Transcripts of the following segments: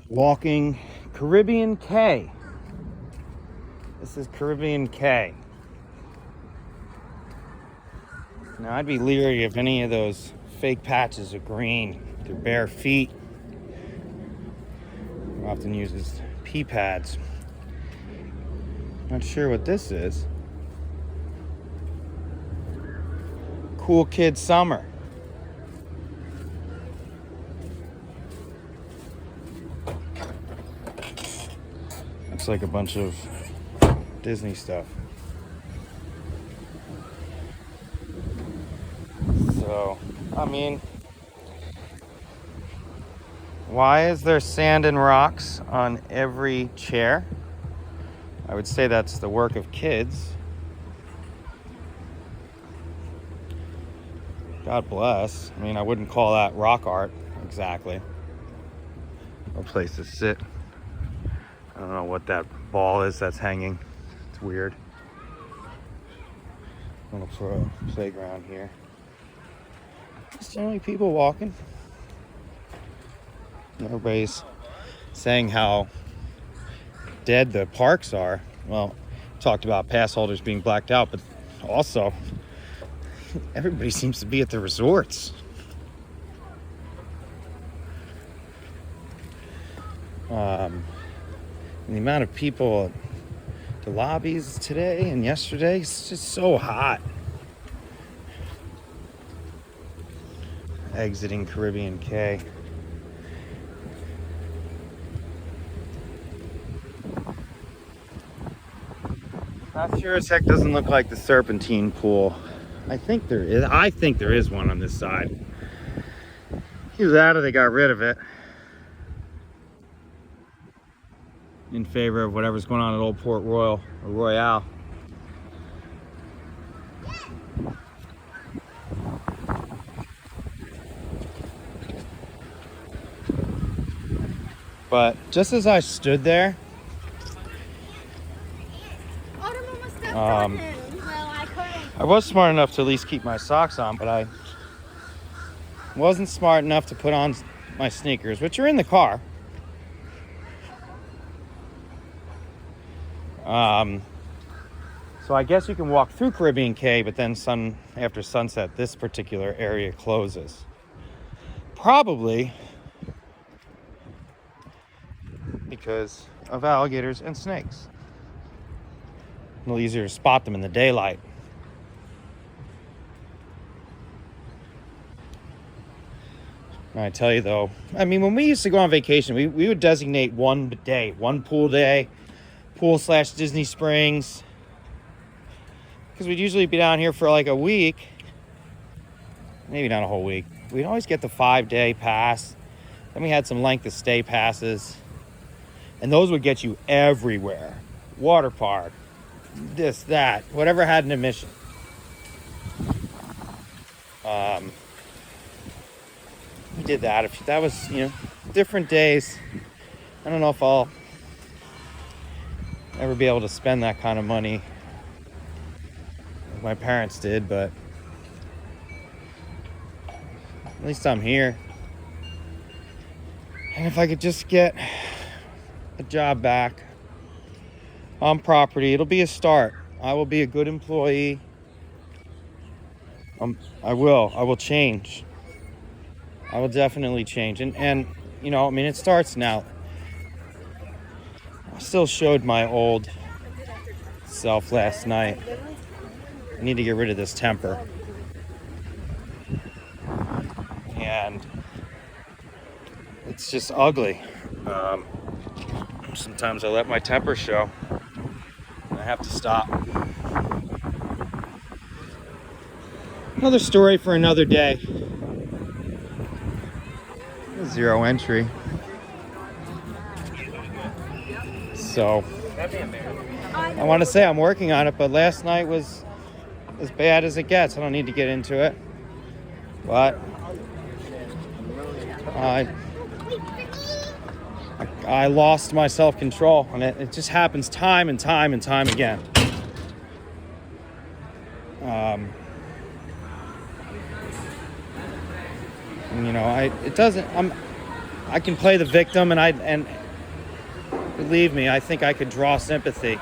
Walking Caribbean Cay. This is Caribbean Cay. Now, I'd be leery of any of those fake patches of green. Their bare feet. Often uses pee pads. Not sure what this is. Cool Kid Summer. Looks like a bunch of Disney stuff. So, I mean, why is there sand and rocks on every chair? I would say that's the work of kids. God bless. I mean, I wouldn't call that rock art exactly. No place to sit. I don't know what that ball is that's hanging. It's weird. I'm gonna throw a playground here. Just generally people walking. Everybody's saying how dead the parks are. Well, talked about pass holders being blacked out, but also everybody seems to be at the resorts. And the amount of people at the lobbies today and yesterday, it's just so hot. Exiting Caribbean Cay. That sure as heck doesn't look like the Serpentine pool. I think there is one on this side. Either that or they got rid of it in favor of whatever's going on at Old Port Royal or Royale. But just as I stood there, I was smart enough to at least keep my socks on, but I wasn't smart enough to put on my sneakers, which are in the car. So I guess you can walk through Caribbean Cay, but then after sunset, this particular area closes. Probably because of alligators and snakes. A little easier to spot them in the daylight. I tell you though, I mean, when we used to go on vacation, we would designate one day, one pool day, pool/Disney Springs. Because we'd usually be down here for like a week. Maybe not a whole week. We'd always get the 5-day pass. Then we had some length of stay passes. And those would get you everywhere. Water park, this, that, whatever had an admission. We did that. If that was, different days. I don't know if I'll ever be able to spend that kind of money like my parents did, but at least I'm here. And if I could just get a job back on property, it'll be a start. I will be a good employee. I will change. I will definitely change. And it starts now. I still showed my old self last night. I need to get rid of this temper. And it's just ugly. Sometimes I let my temper show. I have to stop. Another story for another day. Zero entry. So I want to say I'm working on it, but last night was as bad as it gets. I don't need to get into it, but I lost my self-control, and it just happens time and time and time again. I can play the victim, and believe me, I think I could draw sympathy.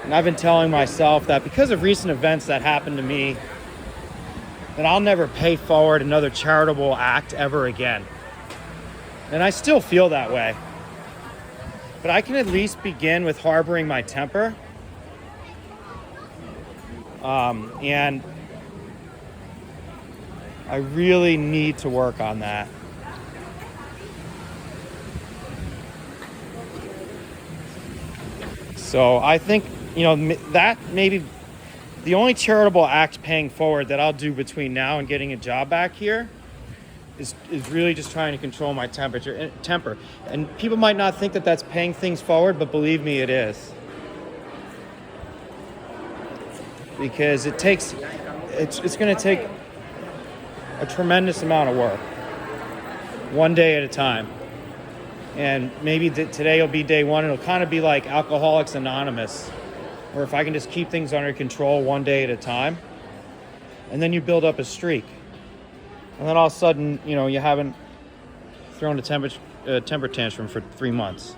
And I've been telling myself that because of recent events that happened to me, that I'll never pay forward another charitable act ever again. And I still feel that way. But I can at least begin with harboring my temper. And I really need to work on that. So I think, that maybe the only charitable act paying forward that I'll do between now and getting a job back here is really just trying to control my temper. And people might not think that that's paying things forward, but believe me, it is. Because it's going to take a tremendous amount of work, one day at a time. And maybe today will be day one. It'll kind of be like Alcoholics Anonymous, where if I can just keep things under control one day at a time, and then you build up a streak. And then all of a sudden, you haven't thrown a temper tantrum for 3 months.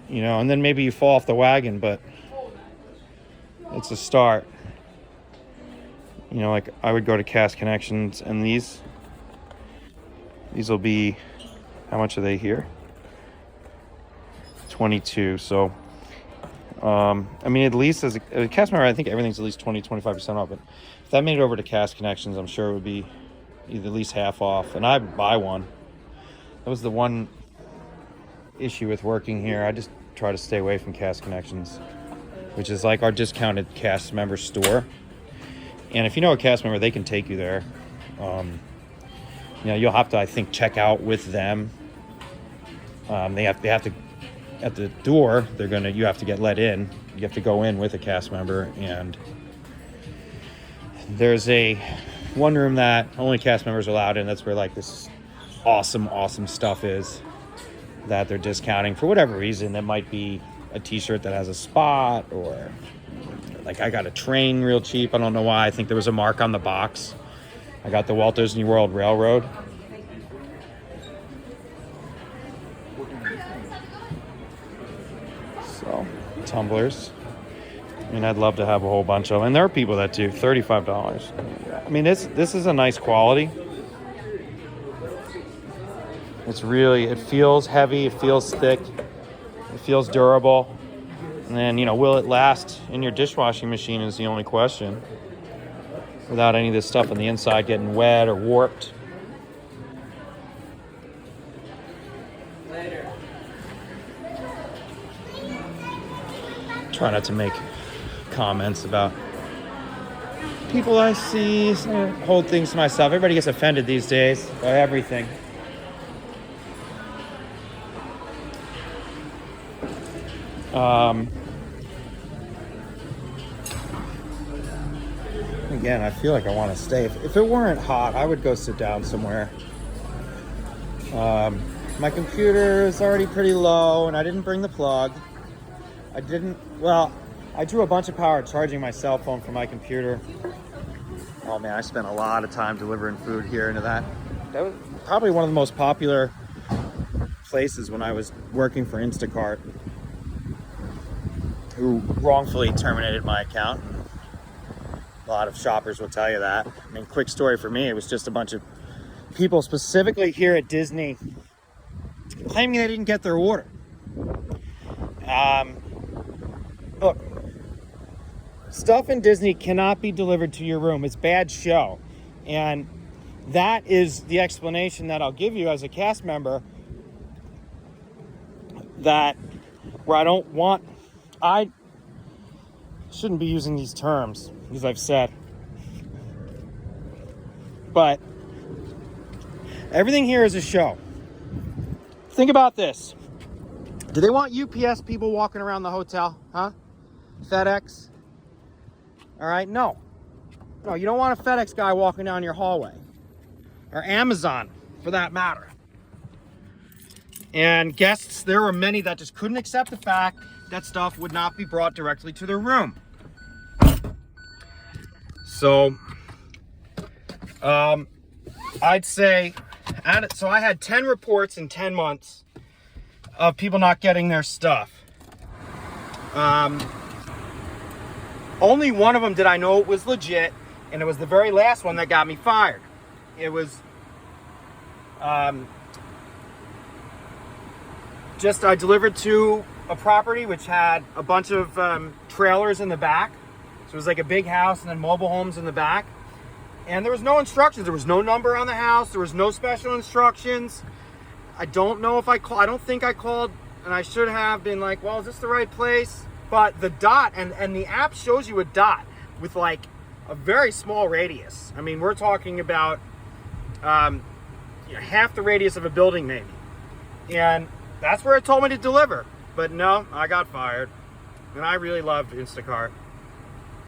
And then maybe you fall off the wagon, but it's a start. Like I would go to Cast Connections, and these will be, how much are they here? 22. So, at least as a cast member, I think everything's at least 20-25% off. But if that made it over to Cast Connections, I'm sure it would be either at least half off. And I'd buy one. That was the one issue with working here. I just try to stay away from Cast Connections, which is like our discounted cast member store. And if you know a cast member, they can take you there. You'll have to, I think, check out with them. They have to, at the door, you have to get let in. You have to go in with a cast member, and there's one room that only cast members are allowed in. That's where like this awesome stuff is that they're discounting for whatever reason. That might be a t-shirt that has a spot, or like I got a train real cheap. I don't know why. I think there was a mark on the box. I got the Walt Disney World Railroad. So, tumblers. I'd love to have a whole bunch of them. And there are people that do $35. This is a nice quality. It feels heavy, it feels thick, it feels durable. And then, will it last in your dishwashing machine is the only question. Without any of this stuff on the inside getting wet or warped. Try not to make comments about people I see. Hold things to myself. Everybody gets offended these days by everything. Again, I feel like I want to stay. If it weren't hot, I would go sit down somewhere. My computer is already pretty low, and I didn't bring the plug. I drew a bunch of power charging my cell phone for my computer. Oh man, I spent a lot of time delivering food here into that. That was probably one of the most popular places when I was working for Instacart, who wrongfully terminated my account. A lot of shoppers will tell you that. Quick story for me, it was just a bunch of people specifically here at Disney claiming they didn't get their order. Look, stuff in Disney cannot be delivered to your room. It's bad show. And that is the explanation that I'll give you as a cast member, I shouldn't be using these terms, as I've said. But everything here is a show. Think about this. Do they want UPS people walking around the hotel? Huh? FedEx? All right, no. No, you don't want a FedEx guy walking down your hallway. Or Amazon, for that matter. And guests, there were many that just couldn't accept the fact that stuff would not be brought directly to their room. So, I'd say, so I had 10 reports in 10 months of people not getting their stuff. Only one of them did I know it was legit, and it was the very last one that got me fired. It was just I delivered to a property which had a bunch of trailers in the back. So it was like a big house and then mobile homes in the back. And there was no instructions. There was no number on the house. There was no special instructions. I don't know if I don't think I called, and I should have been like, well, is this the right place? But the dot, and the app shows you a dot with like a very small radius. I mean, we're talking about half the radius of a building maybe. And that's where it told me to deliver. But no, I got fired. And I really loved Instacart.